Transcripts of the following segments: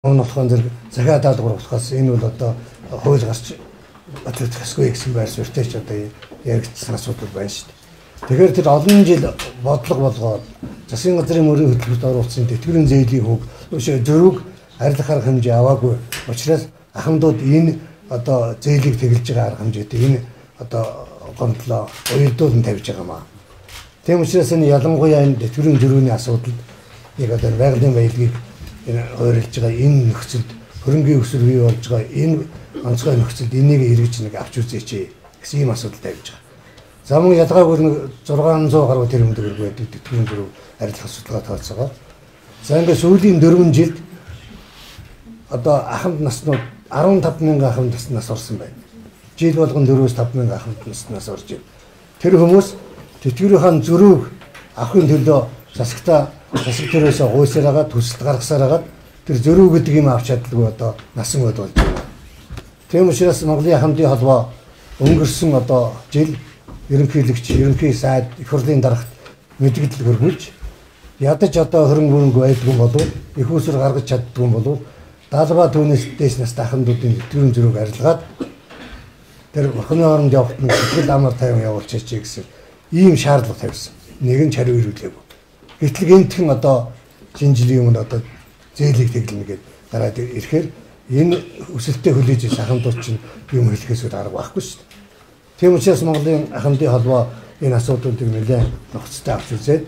Онцгой зэрэг захиа даалгавар болохоос энэ бол одоо хууль гарч төсөхгүй гэсэн байр суурьтай ч одоо яригдсан асуудал байна шүү дээ. Тэгэхээр тэр олон жил бодлого болгоод засгийн газрын мөрийн хөтөлбөрт оруулсан тэтгэврийн зээлийн хөг зөрүүг арилгах арга хэмжээ аваагүй учраас ахмадууд энэ одоо зээлийг тэглэж байгаа арга хэмжээтэй энэ одоо гомдлоо уялдуулан тавьж байгаа маа. Тийм учраас энэ ялангуяа энэ тэтгэврийн зөрүүний асуудал яг одоо байгалийн баялагийг ойрлж байгаа энэ нөхцөлд хөрөнгийн өсвөр бий болж байгаа энэ онцгой нөхцөлд энийг эргэж нэг авч үзээч гэсэн ийм асуудал тавьж байгаа. За мөн ялгаагүй нэг 600 гаруй тэрбум төгрөг байдаг тэтгэврийн зөрүү арилгах судалгаа тооцоогоо. За ингээд сүүлийн 4 жилд одоо ахмад наснууд 15,000 ахмад наснаас орсон байна. Жил болгон 4-5 мянган ахмад наснаас орж байна. Тэр хүмүүс тэтгэврийн зөрүүг авахын төлөө засагтаа засаг төрөөсөө гуйсараагаа төсөлд гаргасараагаад тэр зөрүү гэдэг юм авч чаддаггүй одоо насан бод болж байна. Тийм учраас Монголын ахмадын холбоо өнгөрсөн одоо жил ерөнхийлөгч, ерөнхий сайд их хурлын дарагт мэдээлэл хөргүүлж ядаж одоо хөрөнгө мөрөнгө байдгүй болов их усрыг гаргаж чаддгүй болов даалгаа түүнээс дээш настай ахмадуудын тэтгэврийн зөрүүг арилгаад тэр орхны оронд явахт нь сэтгэл амар тайван явуулчих гэсэн ийм шаардлага тавьсан. Нэг нь чариу ирүүлээгүй. Гэтэл гэнтхэн одоо шинжилгээ өмнө одоо зээлийг тэглэнэ гэдэг дараад ирэхээр энэ өсөлтөд хүлээж ирсэн ахмадууд чинь юм хэлэхээс арга байхгүй шүү дээ. Тийм учраас Монголын ахмадын холбоо энэ асуудлуудыг нэлээд нөхцөлтэй авч үзээд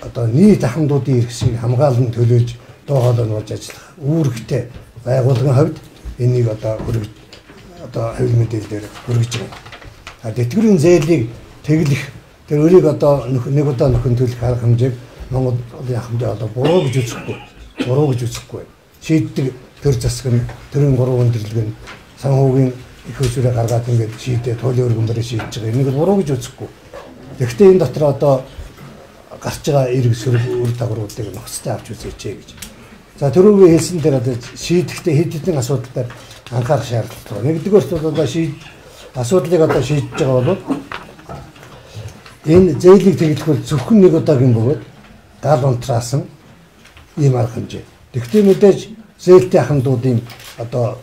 одоо нийт ахмадуудын эрхсийг хамгаалан төлөөлж доо хоолойн болж ажиллах үүрэгтэй байгууллагын хувьд энийг одоо хүргэж одоо хавь мэдээлэлээр хүргэж байгаа. А тэтгэврийн зээлийг тэглэх тэр өрийг одоо нэг удаа нөхөн төлөх арга хэмжээг Монголын ахмадын одоо буруу гэж үзэхгүй. Шийддэг төр засаг нь төрийн 3 өндөрлөг нь санхүүгийн их усрыг гаргаад ингээд шийдээ туйлын өргөнбөрөөр шийдэж байгаа. Энийг буруу гэж үзэхгүй. Гэхдээ энэ дотор одоо гарч байгаа эрг сөрөг үр дагавруудыг нөхцөлтэй авч үзээч гэж. За түрүүгийн хэлсэн дээр одоо шийдэхдээ хэд хэдэн асуудал дээр анхаарах шаардлагатай байна. Нэгдүгээрт бол одоо асуудлыг одоо шийдэж байгаа бол энэ зээлийг тэглэхүүл зөвхөн нэг удаагийн бөгөөд гал унтраасан ийм арга хэмжээ. Тэгвэл мэдээж зээлтэй ахмадуудын одоо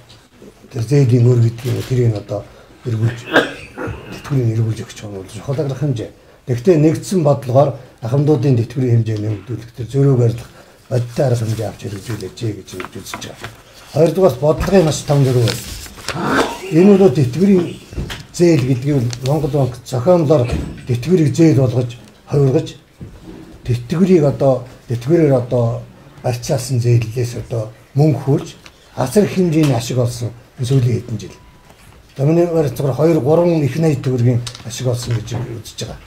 тэр зээлийн өр гэдэг нь тэрийг одоо эргүүлж тэтгэврийн эргүүлж өгч байгаа нь чухал арга хэмжээ. Тэгвэл нэгдсэн бодлогоор ахмадуудын тэтгэврийн хэмжээ нэмэгдүүлэх тэр зөрүүг арилгах бодиттой арга хэмжээ авч хэрэгжүүлээч гэж үзэж байгаа. Хоёрдугаар бодлогын маш том зөрүү байна. Энэ бол тэтгэврийн зээл гэдгийг Монгол банк зохиомлоор тэтгэврийг зээл болгож хувиргаж тэтгэврээр одоо барьцаалсан зээллээс одоо мөнгө хөрж асар хэмжээний ашиг олсон сүүлийн хэдэн жил. Өмнө барьцаар 2-3 их найд төгрөгийн ашиг олсон гэж үзэж байгаа.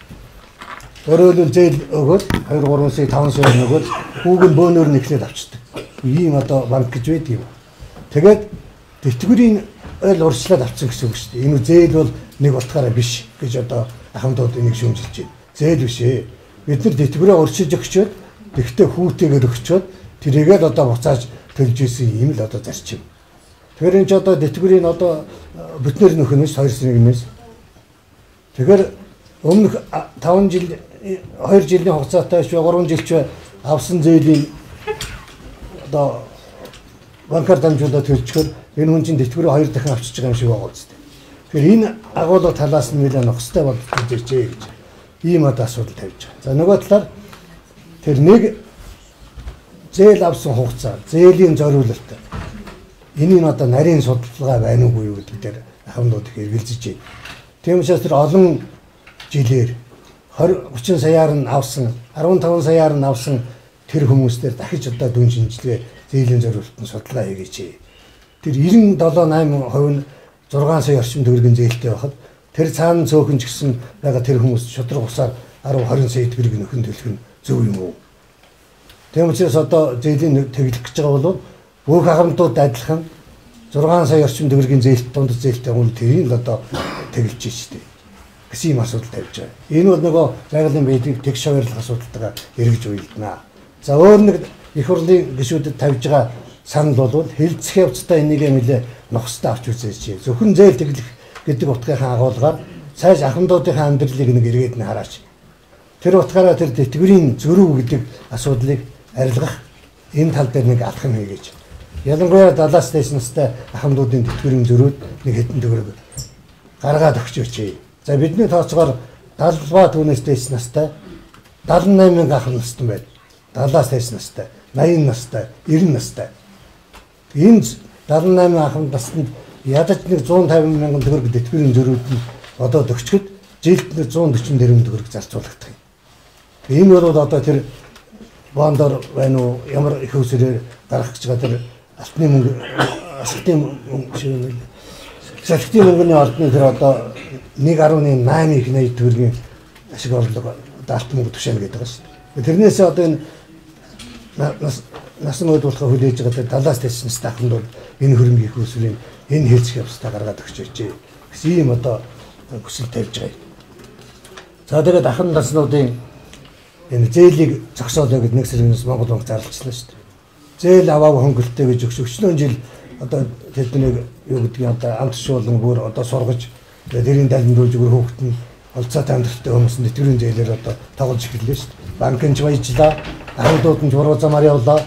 Өөрөөр хэлбэл зээл өгөөд 2-3 сая 5 сая нөгөөд хүүг нь бөөнөр нь ихлээд авчдаг. Ийм одоо банк гэж байдаг юм. Тэгээд тэтгэврийн ойл урьдчилаад авсан гэсэн үг шүү дээ. Энэ зээл бол нэг утгаараа биш гэж одоо ахмадууд энийг шүүмжилж байна. Зээл биш ээ. Бид нар тэтгэврээ урьдчилж өгчөөд тэгтээ хүүтэйгээр өгчөөд тэрийгээд одоо буцааж төлж исэн юм л одоо зарчим. Тэгэхээр энэ ч одоо тэтгэврийн одоо бүтнээр нөхөнөөс 2 сарын өмнөөс. Тэгэхээр өмнөх 5 жил 2 жилийн хугацаатай ч 3 жилч авсан зээлийн одоо банкар дамжуулаад төлчихөр энэ хүн чинь тэтгэврээ 2 дахин авчиж байгаа юм шиг байгаа үстэй. Тэгэхээр энэ агуулга талаас нь нэлээд нөхцөлтэй бодож үзээч гэж ийм одоо асуудал тавьж байгаа. За нөгөө талаар тэр нэг зээл авсан хугацаа, зээлийн зориулалт энийн одоо нарийн судалгаа байна уугүй юу гэдэг дээр ахмадууд их эргэлзэж байна. Тийм учраас тэр олон жилээр 30 саяар нь авсан, 15 саяар нь авсан тэр хүмүүстээр дахиж одоо дүн шинжилгээ зээлийн зориулалтын судалгаа хийгээч. Тэр 97-8% нь 6 сая орчим төгрөгийн зээлтэй байхад тэр цаана цөөхөн ч гэсэн байгаа тэр хүмүүс шудраг усаар 10-20 сая төгрөгийг нөхөн төлөх нь зөв юм уу? Тийм учраас одоо зээлийн тэглэх гэж байгаа бол бүх ахмадууд адилхан 6 сая орчим төгрөгийн зээлт дунд зээлтэй хүн тэрийг л одоо тэглэж штеп гэсэн юм асуудал тавьж байгаа. Энэ бол нөгөө байгалийн байдлыг тэгш хавьярлах асуудалтайгаа эргэж уялдана. За өөр нэг их хурлын гишүүдэд тавьж байгаа санал бол хэлцэх явцдаа энийг нэлээ нөхцөлтэй авч үзээч. Зөвхөн зээл тэглэх гэдэг утгийнхаа агуулгаар цааш ахмадуудынхаа амьдралыг нэг эргээд нь хараач. Тэр утгаараа тэр тэтгэврийн зөрүү гэдэг асуудлыг арилгах энэ тал дээр нэг алхам хийгээч. ялангуяа далаас дэснэстэй ахмадуудын тэтгэврийн зөрүүд нэг хэдэн төгрөг гаргаад өгч өчье. За бидний тооцоогоор 70 түүнээс дэс настай 78,000 ах настай байд. 70-аас дэс настай, 80 настай, 90 настай. Энэ 78 ах наснд ядаж нэг 150,000 төгрөг тэтгэврийн зөрүүд нь одоо өгчөд жилд нэг 140 тэрбум төгрөг зарцуулагдах юм. Энэ бол одоо тэр бондор байна уу ямар их усрээр гарах гэж байгаа тэр алтны мөнгө асхтын мөнгө салхитын мөнгөний ордны тэр одоо 1.8 их 80 төгрөгийн ашиг орлого алтан мөнгө тушаана гэдэг байгаа шүү дээ. Тэрнээс одоо энэ насан турш болохоо хүлээж байгаа 70-аас дэс настай ахмад бол энэ хөрөнгө их усрын энэ хэлцэх явцдаа гаргаад өгч өчье. Гэсэн ийм одоо хүсэл тавьж байгаа юм. За тэгээд ахын наснуудын энэ зээлийг зогсоолоо гэдэг нэг сарнаас Монгол банк зарлалцлаа шүү дээ. Зээл аваагүй хөнгөлтөө гэж өчнөө жил одоо тэднийг юу гэдгийг одоо амт шуулан бүр одоо сургаж тэрийн далиндуулж бүр хөөхт нь олцоо тандалтай хүмүүс нэтгэврийн зээлээр одоо тоглож эхэллээ шүү дээ. Банкын ч баяжлаа, ахмадууд нь буруу замаар явлаа.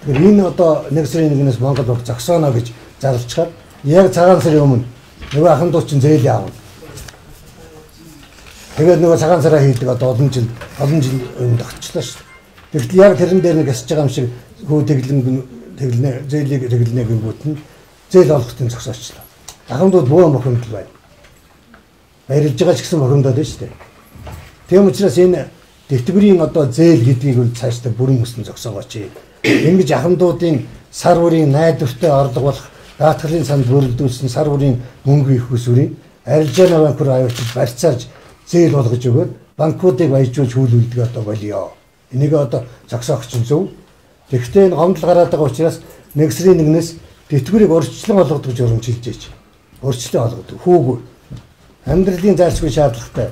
Тэгэхээр энэ одоо нэг сарын нэгнээс Монгол банк зогсооно гэж зарлалцгаад яг цагаан сарын өмнө нөгөө ахмадууд чинь зээл аав. Тэгээд нөгөө цагаан сараа хийдэг одоо олон жил өмнө тогтчлоо шүү дээ. Тэгвэл яг тэрэн дээр нэг асж байгаа юм шиг хүү тэглэнэ зээлийг тэглэнэ гингүүт нь зээл олохтын зогсоочлоо. Ахмадууд бөө мохомдол байна. Баярлж байгаа ч гэсэн мохомдоод байна шүү дээ. Тийм учраас энэ тэтгэврийн одоо зээл гэдгийг үл цаашдаа бүрэн өснө зогсоогооч. Ингэж ахмадуудын сар бүрийн найдвартай орлого болох даатгалын санд бүрэлдүүлсэн сар бүрийн мөнгө их усүрийн арилжааны банк руу аюулт барьцааж зээл болгож өгөөд банкуудыг баяжуулж хүүлүүлдэг одоо болио. Энийг одоо зогсоогч нь зөв. Тэгэхдээ энэ гомдол гараад байгаа учраас нэг сарын нэгнээс тэтгэврийг урьдчилан олгодог гэж урамжилж ийж. Урьдчилан олгодог. Хүүгүй. Амьдралын зайлшгүй шаардлагатай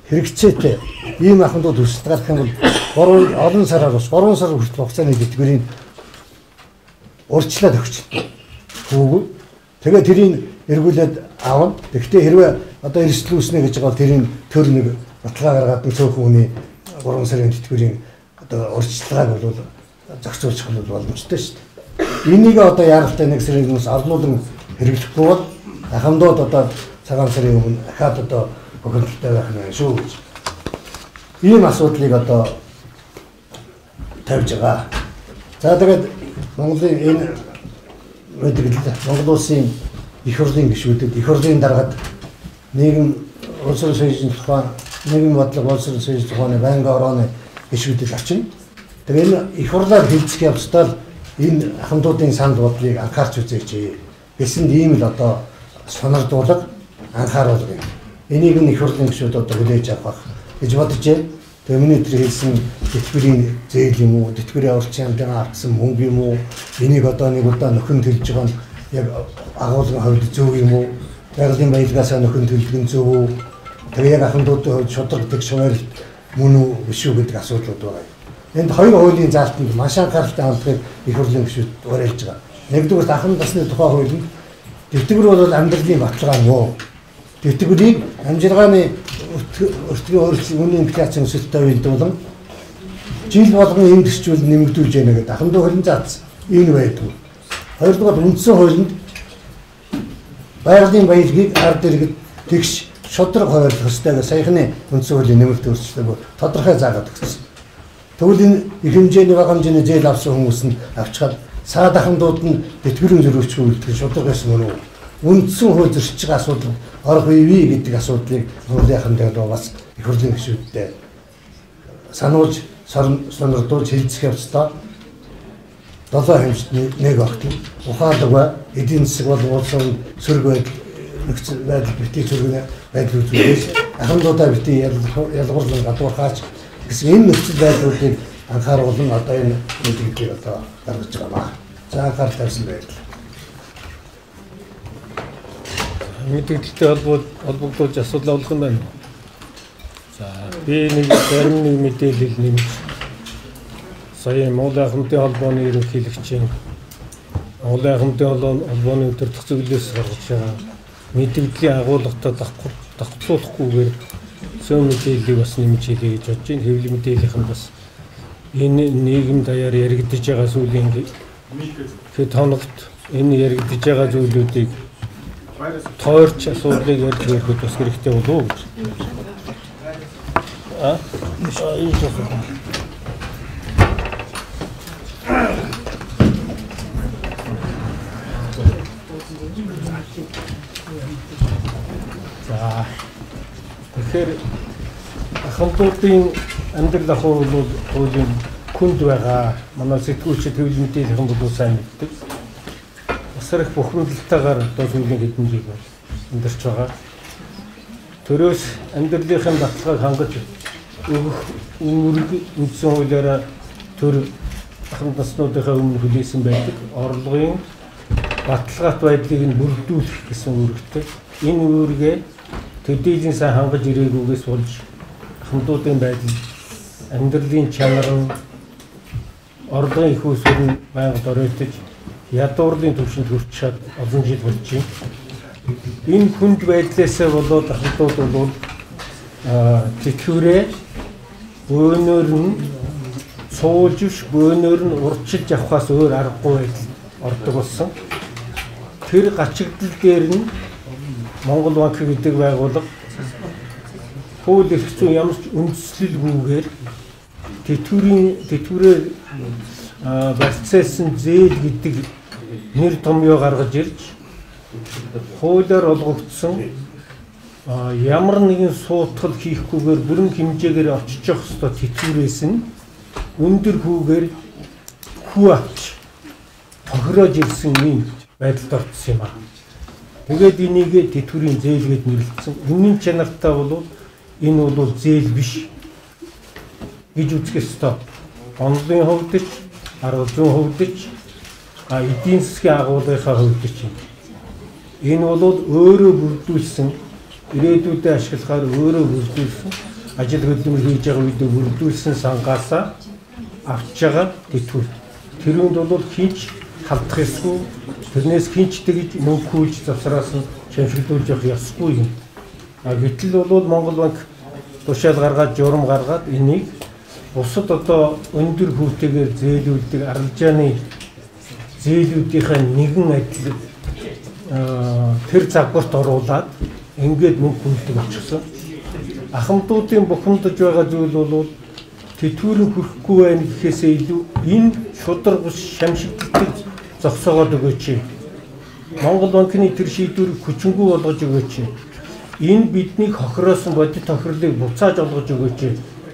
хэрэгцээтэй ийм ахмадууд өсөлт гарах юм бол олон сараар бас 3 сар хүртэл хугацааны тэтгэврийн урьдчилаад өгч. Хүүгүй. Тэгээ тэрийг эргүүлээд аавна. Тэгэхдээ хэрвээ одоо эрсдлүүлснэ гэж байгаа тэрийн төр нэг баталгаа гаргаад нэг цөөхөн хүний 3 сарын тэтгэврийн одоо урьдчилгааг бол зохицуулах нь боломжтой шүү дээ. Энийг одоо яаралтай нэг сарын хүмүүс орлуулан хэрэглэхгүй бол ахмадууд одоо цагаан сарын өмнө ахаад одоо хөнгөлөлтөй байх нь шүү гэж. Ийм асуудлыг одоо тавьж байгаа. За тэгээд Монголын энэ мэдээлэл Монгол улсын их хурлын гишүүдэд их хурлын дараад нийгэм улс орон соёлын тухай нийгмийн бодлого улс орон соёлын тухайны байнгын орооны гишүүдэд очино. Тэгээ энэ их хурлаар хэлцэх явцдаа энэ ахмадуудын санал бодлыг анхаарч үзээч гэсэн ийм л одоо сонирдуулга анхааруулга юм. Энийг нь их хурлын гишүүд одоо хүлээж авах гэж бодож байна. Тэгээ миний тэр хэлсэн тэтгэврийн зээл юм уу, тэтгэврийн орчин хамтаа авсан мөнгө юм уу, энийг одоо нэг удаа нөхөн төлж байгаа нь яг агуулгын хувьд зөв юм уу, байгалийн баялгаасаа нөхөн төлөх нь зөв үү, тэгээ яг ахмадуудын хувьд шударгадаг шуурилт мөн үү биш үү гэдэг асуудлууд байгаа. Энд хоёр хуулийн заалтанд маш анхааралтай хандахыг их хурлын гишүүд уриалж байгаа. Нэгдүгээр ахмад насны тухай хууль нь тэтгэвэр бол амьдралын баталгаа мөн. Тэтгэврийг амжиргааны өртгийн өөрчлөлт үнийн инфляцийн өсөлттэй уялдуулан жил болгон энд төсчүүл нэмэгдүүлж яана гэдэг ахмад хуулийн заасан. Энэ байдаг. Хоёрдугаар үндсэн хуулинд байгалийн баялагийг ард иргэд тэгш шудраг хуваарлах ёстой гэж саяхны үндсэн хуулийн нэмэлт өөрчлөлтөөр тодорхой заагаад өгсөн. Тэгвэл энэ их хэмжээний бага хэмжээний зээл авсан хүмүүс нь авчгаад саад ахмадууд нь тэтгэврийн зөрүүч үйлдэх шудраг байсан мөн үү? Үндсэн хууль зөрчиж байгаа асуудал орох үе гэдэг асуудлыг хуулийн дээр бас их хурлын гишүүдтэй сануулж сонирдуулж хэлцэх явцдаа 7 хэмжээнд нэг огт ухаалаг эдийн засаг бол улсын сөрөг байдал битгий сөргөний байдал үзүүлж ахмадуудаа битгий ялгуурлан гадуурхаач гэсэн энэ нөхцөл байдлуудыг анхааруулсан одоо энэ мэдээллийг одоо гаргаж байгаа. За анхаарал тавьсан баярлалаа. Мэдээлэлтэй холбогдуулж асуудал олох юм байна. За би нэг зарим нэг мэдээлэл нэмж сая Монголын ахмадын холбооны ерөнхийлөгчийн Монголын ахмадын холбооны өдөртөх зөвлөлөөс гаргаж байгаа мэдээллийн агуулгатай давхцуулахгүйгээр зөв мэдээллийг бас нэмж хэлье гэж бодож байна. Хэвлэл мэдээллийн бас энэ нийгэм даяар яригдж байгаа сүүлийн хэд хоногт энэ яригдж байгаа зүйлүүдийг тойрч асуудлыг ярьж хэлэхэд бас хэрэгтэй болов уу гэж. Энэ ч за тэгэхээр ахмадуудын амьдрал ахуй бол хуулийн хүнд байгаа. Манай сэтгүүлчид хэвлэл мэдээллийн бол сайн мэддэг. Асар их бухимдалтайгаар одоо сүүлийн хэдэн жил амьдарч байгаа. Төрөөс амьдралынхын баталгааг хангаж өгөх үүрэг үндсэн хуулиараа төр ахмад наснуудынхаа өмнө хүлээсэн байдаг. Орлогын баталгаат байдлыг нь бүрдүүлэх гэсэн үүрэгтэй. Энэ үүргээ төдийлийн сайн хангаж ирээгүйгээс болж ахмадуудын байдал, амьдралын чанар нь, орлогын их усүр нь байнга доройтож ядуурлын түвшинд хүрч чад олон жил болж байна. Энэ хүнд байдлаасаа болоод ахмадууд бол тэтгэврээ бөөнөр нь суулжвш, бөөнөр нь урчилж авахаас өөр аргагүй байдал ордог болсон. Тэр гачигдал дээр нь Монгол банк гэдэг байгууллага хууль эрх зүйн ямар ч үндэслэлгүйгээр тэтгэврээр барьцаасан зээл гэдэг нэр томьёо гаргаж ирж хуулиар олгогдсон ямар нэгэн суутгал хийхгүйгээр бүрэн хэмжээгээр очиж явах ёстой тэтгэврээс нь өндөр хүүгээр хүү авч тохирож ирсэн юм байдалд орсон юм аа. Тэгээд энийг тэтгэврийн зээл гэж нэрлэсэн. Үнэн чанартай бол энэ бол зээл биш гэж үзэх ёстой. Онлын хувьд ч, арга зүйн хувьд ч, эдийн засгийн агуулгынхаа хувьд ч юм. Энэ бол өөрөө бүрдүүлсэн, ирээдүйдээ ашиглахаар өөрөө бүрдүүлсэн, ажил хөдөлмөр хийж байгаа үед бүрдүүлсэн сангаасаа авч байгаа тэтгэвэр. Тэрүүнд бол хинч халдах ёсгүй, тэрнээс хинч тэгж мөнгө хүүлж завсраас нь шамшиглуулж явах ёсгүй юм. Гэтэл бол Монгол банк тушаал гаргаад, журам гаргаад энийг бусад одоо өндөр хүүтэйгээр зээлүүлдэг арилжааны зээлүүдийнхээ нэгэн адил тэр загварт оруулаад ингээд мөнгө хүүлдэг болчихсон. Ахмадуудын бухимдаж байгаа зүйл бол тэтгэврийн хүрэхгүй байна гэхээсээ илүү энэ шудраг бус шамшигддаг зогсоогоод өгөөч. Монгол банкны тэр шийдвэрийг хүчингүй болгож өгөөч. Энэ бидний хохироосон бодит тохирлыг буцааж олгож өгөөч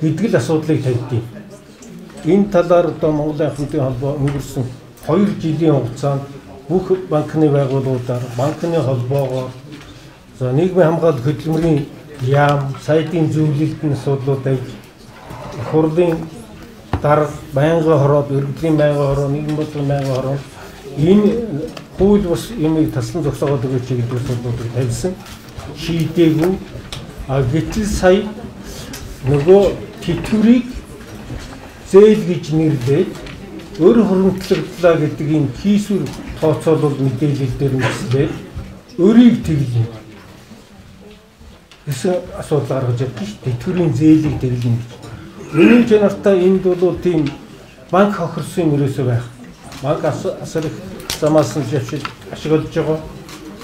гэдэг л асуудлыг тавьдیں۔ Энэ талаар одоо Монголын ахмадын холбоо өнгөрсөн 2 жилийн хугацаанд бүх банкны байгууллагуудаар банкны холбоогоор за нийгмийн хамгаалалт хөтөлмөрийн яам, сайдын зөвлөлтийн асуудлууд авч хурлын дарга, байнгын хороод, өргөдлийн байнгын хороо, нийгмийн бодлогын байнгын хороо энэ хууль бус юмыг таслан зогсоогоод өгөөч гэдэг асуудлуудыг тавьсан. Шийдээгүй. Гэтэл сая нөгөө тэтгэврийг зээл гэж нэрлээд өр хуримтлагдлаа гэдэг энэ хийсвэр тооцоолол мэдээлэл дээр нэслээд өрийг тэглэнэ. Гэсэн асуудал гаргаж ирдэ шүү дээ. Тэтгэврийн зээлийг тэглэнэ. Үнэн чанартай энд бол тийм банк хохирсон юм ерөөсөө байх. Банк асар их замаас нь ашиглаж байгаа.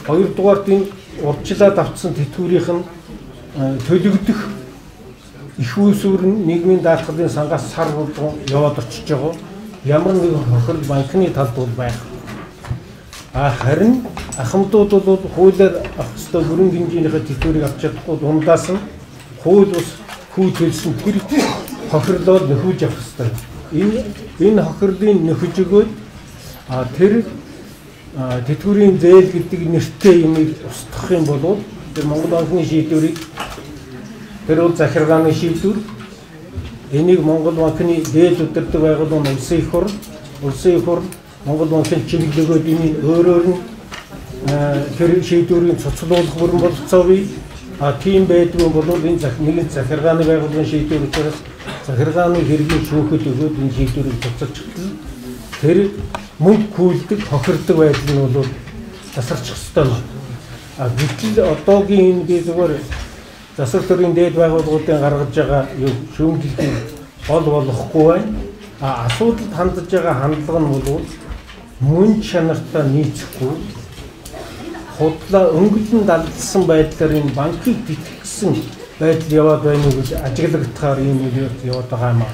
Хоёрдугаард энэ урьдчилаад авцсан тэтгэврийнх нь төлөгдөх их усүр нь нийгмийн даатгалын сангаас сар болгон яваад очиж байгаа. Ямар нэгэн хохирол банкны талд бол байх. Харин ахмадууд бол хуулиар авах ёстой бүрэн хэмжээнийхээ тэтгэврийг авч чадахгүй дундаас нь хууль ус хүү төлсөн тэр хохирлоор нөхөж авах ёстой. Энэ хохирлын нөхөж өгөөд тэр тэтгэврийн зээл гэдэг нэртэй юмыг устгах юм бол тэр Монгол банкны шийдвэрийг тэр бол захиргааны шийдвэр энийг Монгол банкны дээд удирдах байгууллага улсын их хурл Монгол банкын чиглэлөөгөө энийг өөрөөр нь тэр шийдвэрийн цуцлуулах бүрэн болцоо бий. Тийм байдгүй бол энэ нэгэн захиргааны байгууллагын шийдвэр учраас захиргааны хэргийн шүүхэд өгөөд энэ шийдвэрийг цуцалчихлаа. Тэр мөнгө хүүлдэг, хохирдог байдал нь бол тасарчих ёстой юм. Гэтэл одоогийн энэ би зүгээр засаг төрийн дээд байгууллагуудын гаргаж байгаа шүүмжлэлийг гол болохгүй байна. Асуудалд хандж байгаа хандлага нь бол мөн чанартай нийцэхгүй худлаа өнгөлн далдсан байдлаар энэ банкыг битгсэн байдал яваад байна гэж ажиглагдахаар ийм үйл яваад байгаа юм аа.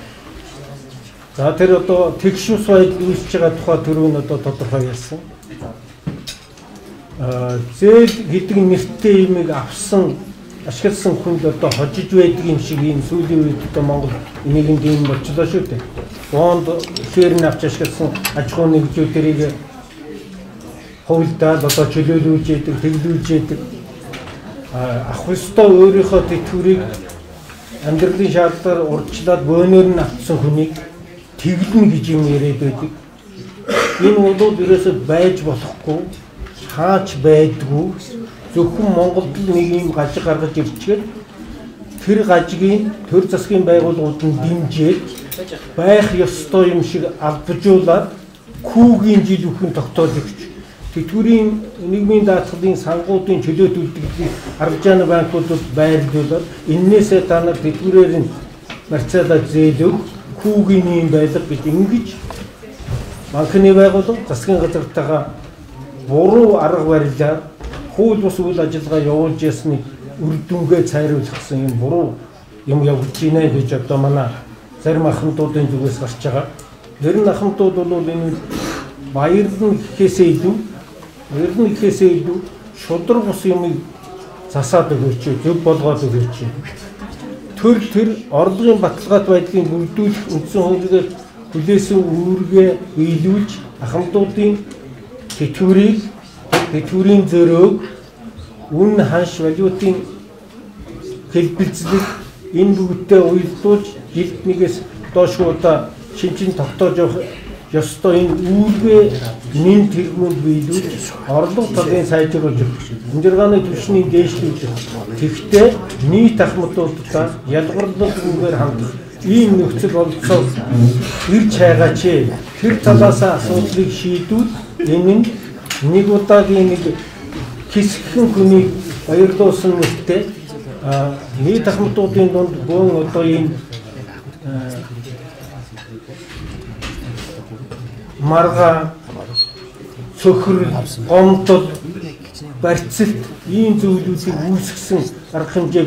За тэр одоо тэгш ус байдал үүсэж байгаа тухай төрөв нь одоо тодорхой ярьсан. Зээл гэдэг нэртэй юмыг авсан ашигласан хүнд одоо хожиж байдаг юм шиг ийм сүүлийн үед одоо Монгол энийг ийм болчихлоо шүү дээ. Бонд ширн авч ашигласан аж ахуй нэгжүүд тэрийг хувьдаад одоо чөлөөлүүлж яадаг, тэглүүлж яадаг. Ах ёстой өөрийнхөө тэтгэврийг амьдралын шаардлаар урьдчилаад бөөнөр нь авсан хүнийг тэглэнэ гэж юм яриад байдаг. Энэ бол ерөөсөд байж болохгүй, хаач байдгүй. Зөвхөн Монголд нэг юм гажиг гаргаж ирчихээд тэр гажигийн төр засгийн байгууллагууд нь дэмжиж байх ёстой юм шиг албажуулаад күүгийн жил бүхэн тогтоож өгч тэтгэврийн нийгмийн даатгалын сангуудын чөлөөт үлдэгдлийг аргажааны банкуудад байрлуулаад эннээсээ та нар тэтгэврээр нь марцаалаад зээлөв күүгийн юм байлга гэж ингэж банкны байгууллага засгийн газартайгаа буруу арга барилаар хууль бус үйл ажиллагаа явуулж ясны үр дүнгээ цайруулсан юм буруу юм явуулж байна гэж одоо манай зарим ахмадуудын зүгээс гарч байгаа. Тэр нь ахмадууд бол энэ баяр нь ихээсээ илүү шудраг бус юмыг засаад өгөөч, зөв болгоод өгөөч. Тэр орлогын баталгаат байдлыг бүрдүүлэх үндсэн хуулигаар хүлээсэн үүргээ биелүүлж ахмадуудын тэтгэврийн зөрөөг үн ханш валютын хэлбэлцлэг энэ бүгдээ уялдуулж жилд нэгээс доош удаа шинжин тогтоож явах ёстой энэ үүргээ нэн тэргүүнд биелүүлж орлого талын сайжруулж амжиргааны түвшний дээшлүүлж тэгтээ нийт ахмадуудаа ялгарлал үгээр хандах ийм нөхцөл болцоо ирж хайгаач. Тэр талаас асуудлыг шийдвэл энэ нь нэг удаагийн нэг хэсэгхэн хүний баярлуулсан нэртэй нийт ахмадуудын дунд гон одоо ийм марга цөхрөл гомдол барьцалт ийм зүйлүүдийг үүсгэсэн арга хэмжээ